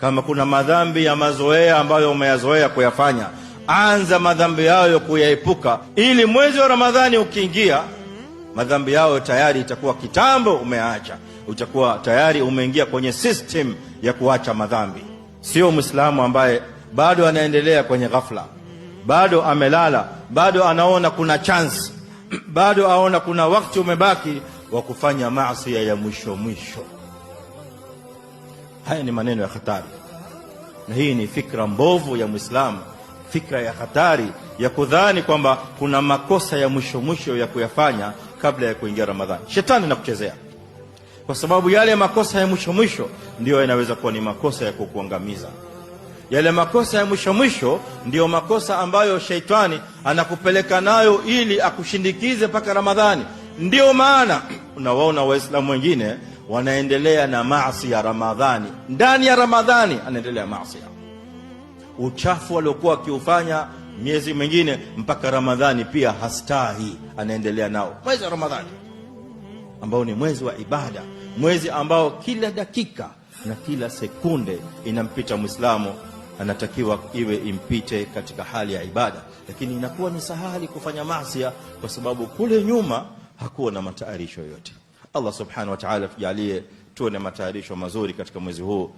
Kama kuna madhambi ya mazoea ambayo umeyazoea kuyafanya, anza madhambi hayo kuyaepuka, ili mwezi wa Ramadhani ukiingia, madhambi yao tayari itakuwa kitambo umeacha, utakuwa tayari umeingia kwenye system ya kuacha madhambi. Sio Muislamu ambaye bado anaendelea kwenye ghafla, bado amelala, bado anaona kuna chance, bado aona kuna wakati umebaki wa kufanya maasi ya mwisho mwisho. Haya ni maneno ya hatari, na hii ni fikra mbovu ya Muislamu, fikra ya hatari ya kudhani kwamba kuna makosa ya mwisho mwisho ya kuyafanya kabla ya kuingia Ramadhani. Shetani anakuchezea, kwa sababu yale makosa ya mwisho mwisho ndio yanaweza kuwa ni makosa ya kukuangamiza. Yale makosa ya mwisho mwisho ndio makosa ambayo Shetani anakupeleka nayo ili akushindikize mpaka Ramadhani. Ndio maana unawaona Waislamu wengine wanaendelea na maasi ya Ramadhani, ndani ya Ramadhani anaendelea maasi. Uchafu aliokuwa akiufanya miezi mingine mpaka Ramadhani pia hastahi, anaendelea nao. Mwezi wa Ramadhani ambao ni mwezi wa ibada, mwezi ambao kila dakika na kila sekunde inampita Muislamu, anatakiwa iwe impite katika hali ya ibada, lakini inakuwa ni sahali kufanya maasi kwa sababu kule nyuma hakuwa na matayarisho yote. Allah subhanahu wa ta'ala tujalie tuwe na matayarisho mazuri katika mwezi huu.